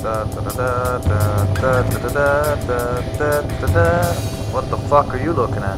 What the fuck are you looking at?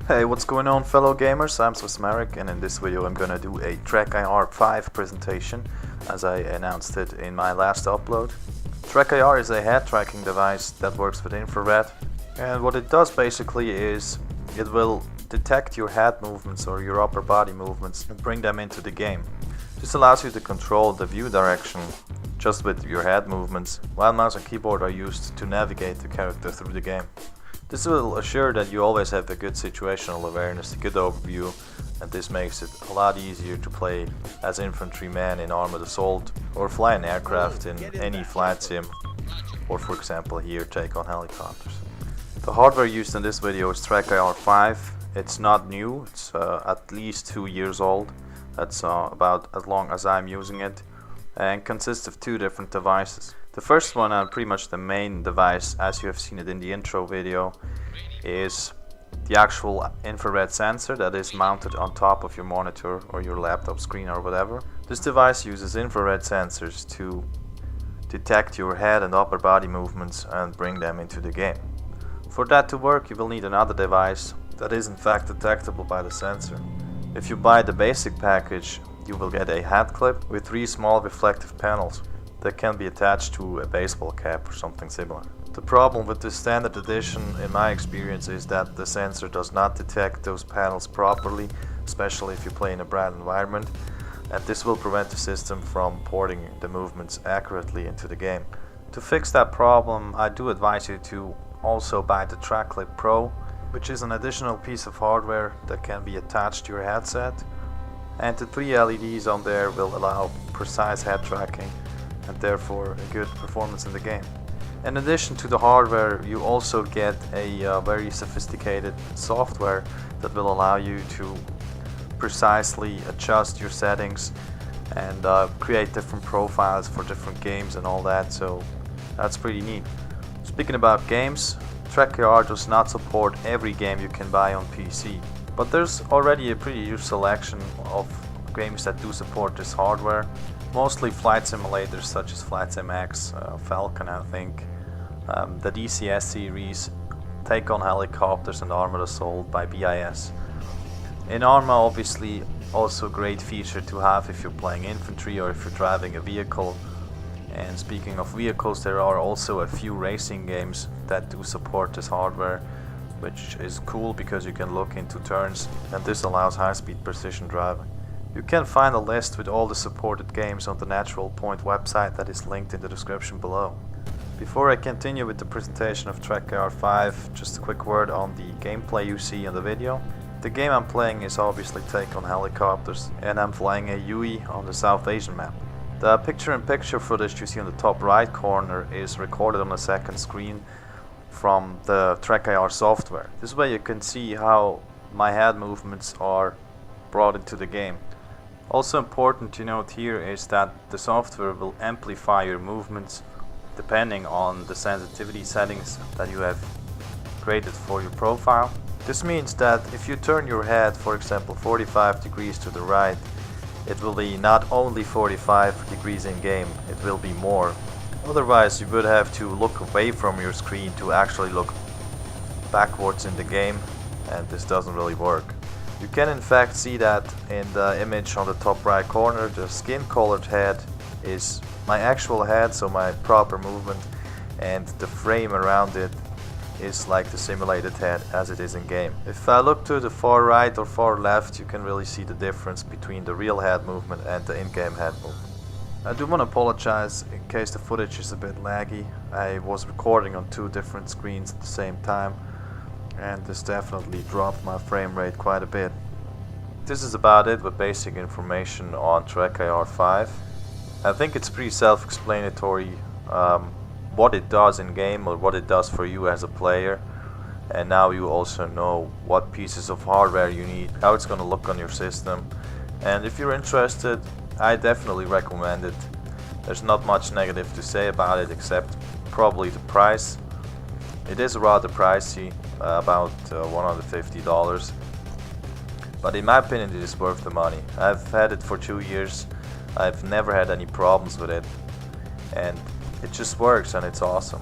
Hey, what's going on, fellow gamers? I'm Swismeric, and in this video I'm gonna do a TrackNoIR 5 presentation, as I announced it in my last upload. TrackNoIR is a head tracking device that works with infrared, and what it does basically is it will detect your head movements or your upper body movements and bring them into the game. This allows you to control the view direction just with your head movements, while mouse and keyboard are used to navigate the character through the game. This will assure that you always have a good situational awareness, a good overview, and this makes it a lot easier to play as infantryman in armored assault or fly an aircraft in any flight sim, or for example here take on helicopters. The hardware used in this video is TrackNoIR 5. It's not new, it's at least 2 years old. That's about as long as I'm using it, and consists of two different devices. The first one, and pretty much the main device as you have seen it in the intro video, is the actual infrared sensor that is mounted on top of your monitor or your laptop screen or whatever. This device uses infrared sensors to detect your head and upper body movements and bring them into the game. For that to work, you will need another device that is in fact detectable by the sensor. If you buy the basic package, you will get a head clip with 3 small reflective panels that can be attached to a baseball cap or something similar. The problem with this standard edition, in my experience, is that the sensor does not detect those panels properly, especially if you play in a bright environment, and this will prevent the system from porting the movements accurately into the game. To fix that problem, I do advise you to also buy the TrackClip Pro, which is an additional piece of hardware that can be attached to your headset, and the 3 LEDs on there will allow precise head tracking and therefore a good performance in the game. In addition to the hardware, you also get a very sophisticated software that will allow you to precisely adjust your settings and create different profiles for different games and all that, so that's pretty neat. Speaking about games, TrackNoIR does not support every game you can buy on PC, but there's already a pretty huge selection of games that do support this hardware. Mostly flight simulators such as Flight Sim X, Falcon I think, the DCS series, Take on Helicopters and Armored Assault by BIS. In Arma, obviously also a great feature to have if you're playing infantry or if you're driving a vehicle. And speaking of vehicles, there are also a few racing games that do support this hardware, which is cool because you can look into turns, and this allows high-speed precision driving. You can find a list with all the supported games on the Natural Point website that is linked in the description below. Before I continue with the presentation of TrackNoIR 5, just a quick word on the gameplay you see in the video. The game I'm playing is obviously Take on Helicopters, and I'm flying a UE on the South Asian map. The picture-in-picture footage you see on the top right corner is recorded on a second screen from the TrackNoIR software. This way you can see how my head movements are brought into the game. Also important to note here is that the software will amplify your movements depending on the sensitivity settings that you have created for your profile. This means that if you turn your head, for example, 45 degrees to the right, it will be not only 45 degrees in game, it will be more. Otherwise you would have to look away from your screen to actually look backwards in the game, and this doesn't really work. You can in fact see that in the image on the top right corner. The skin colored head is my actual head, so my proper movement, and the frame around it is like the simulated head as it is in game. If I look to the far right or far left, you can really see the difference between the real head movement and the in-game head movement. I do want to apologize in case the footage is a bit laggy. I was recording on 2 different screens at the same time, and this definitely dropped my frame rate quite a bit. This is about it with basic information on TrackIR 5. I think it's pretty self-explanatory what it does in game, or what it does for you as a player, and now you also know what pieces of hardware you need, how it's going to look on your system, and if you're interested, I definitely recommend it. There's not much negative to say about it except probably the price. It is rather pricey, about $150, but in my opinion it is worth the money. I've had it for 2 years, I've never had any problems with it, and it just works and it's awesome.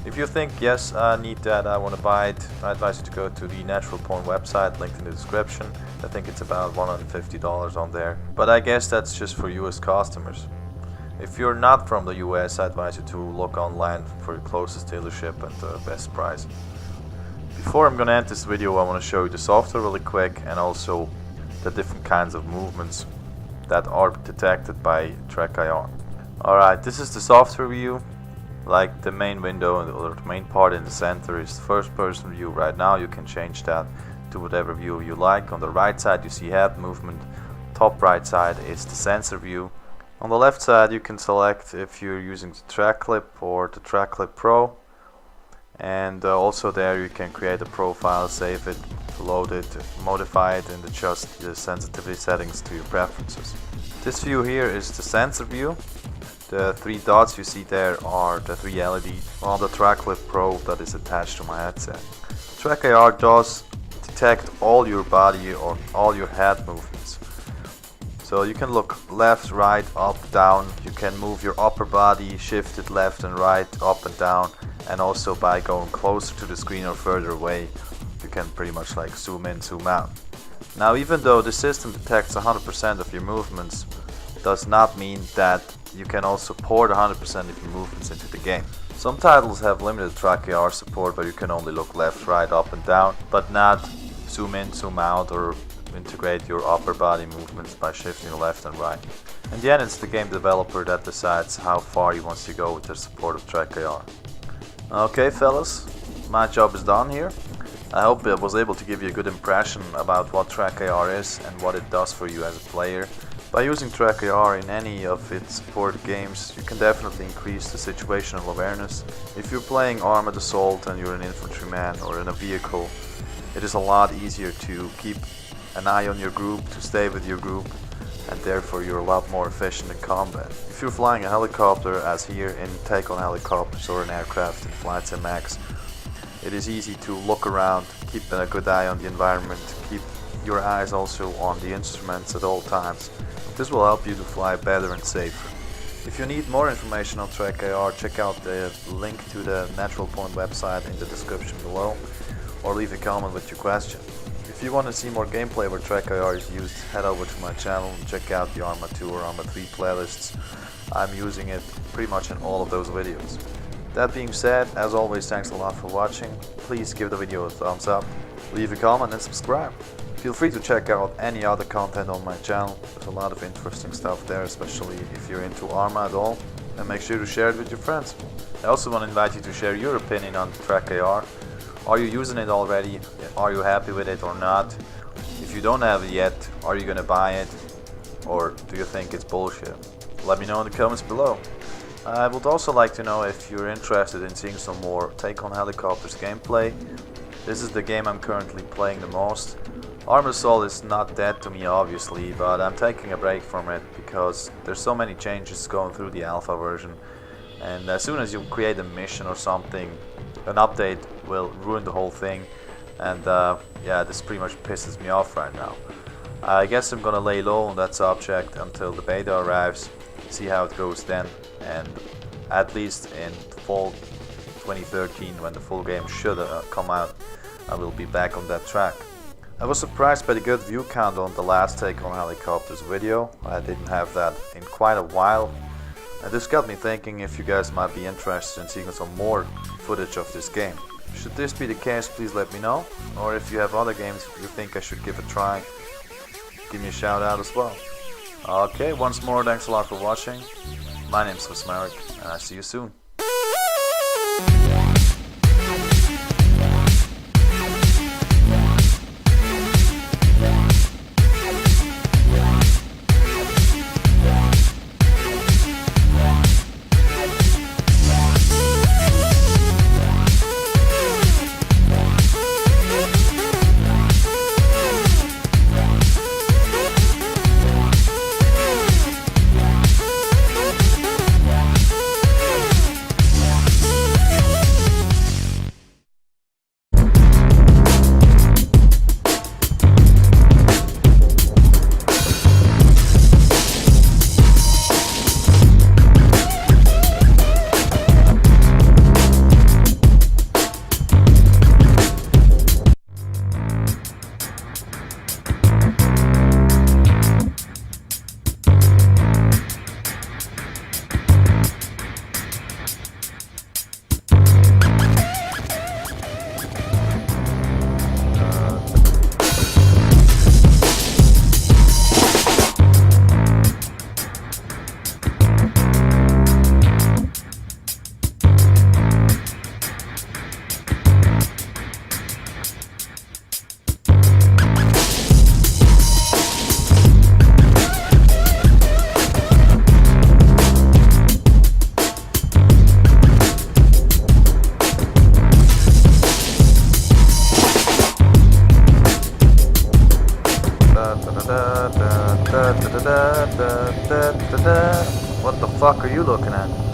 If you think, yes, I need that, I want to buy it, I advise you to go to the Natural Porn website, linked in the description. I think it's about $150 on there, but I guess that's just for US customers. If you're not from the US, I advise you to look online for your closest dealership and the best price. Before I'm gonna end this video, I want to show you the software really quick, and also the different kinds of movements that are detected by TrackIR. Alright, this is the software view. Like the main window or the main part in the center is the first person view. Right now you can change that to whatever view you like. On the right side you see head movement, top right side is the sensor view. On the left side you can select if you're using the track clip or the track clip pro, and also there you can create a profile, save it, load it, modify it, and adjust the sensitivity settings to your preferences. This view here is the sensor view. The 3 dots you see there are the 3 LEDs on the track clip pro that is attached to my headset. TrackIR does detect all your body or all your head movements. So you can look left, right, up, down. You can move your upper body, shift it left and right, up and down, and also by going closer to the screen or further away, you can pretty much like zoom in, zoom out. Now, even though the system detects 100% of your movements, does not mean that you can also port 100% of your movements into the game. Some titles have limited TrackIR support where you can only look left, right, up and down, but not zoom in, zoom out, or integrate your upper body movements by shifting left and right. In the end, it's the game developer that decides how far he wants to go with the support of TrackIR. Okay fellas, my job is done here. I hope I was able to give you a good impression about what TrackIR is and what it does for you as a player. By using TrackIR in any of its supported games, you can definitely increase the situational awareness. If you're playing Armored Assault and you're an infantryman or in a vehicle, it is a lot easier to keep an eye on your group, to stay with your group, and therefore you're a lot more efficient in combat. If you're flying a helicopter, as here in Take on Helicopters, or an aircraft in Flight Sim Max, it is easy to look around, keep a good eye on the environment, keep your eyes also on the instruments at all times. This will help you to fly better and safer. If you need more information on TrackIR, check out the link to the Natural Point website in the description below, or leave a comment with your question. If you want to see more gameplay where TrackIR is used, head over to my channel and check out the Arma 2 or Arma 3 playlists. I'm using it pretty much in all of those videos. That being said, as always, thanks a lot for watching. Please give the video a thumbs up, leave a comment and subscribe. Feel free to check out any other content on my channel. There's a lot of interesting stuff there, especially if you're into Arma at all. And make sure to share it with your friends. I also want to invite you to share your opinion on TrackIR. Are you using it already? Are you happy with it or not? If you don't have it yet, are you gonna buy it? Or do you think it's bullshit? Let me know in the comments below. I would also like to know if you're interested in seeing some more Take on Helicopters gameplay. This is the game I'm currently playing the most. Armored Assault is not dead to me obviously, but I'm taking a break from it because there's so many changes going through the alpha version, and as soon as you create a mission or something, an update will ruin the whole thing, and yeah, this pretty much pisses me off right now. I guess I'm gonna lay low on that subject until the beta arrives, see how it goes then, and at least in fall 2013, when the full game should come out, I will be back on that track. I was surprised by the good view count on the last Take on Helicopters video. I didn't have that in quite a while. And this got me thinking if you guys might be interested in seeing some more footage of this game. Should this be the case, please let me know. Or if you have other games you think I should give a try, give me a shout out as well. Okay, once more, thanks a lot for watching. My name's FaceTrackNoIR, and I'll see you soon. What the fuck are you looking at?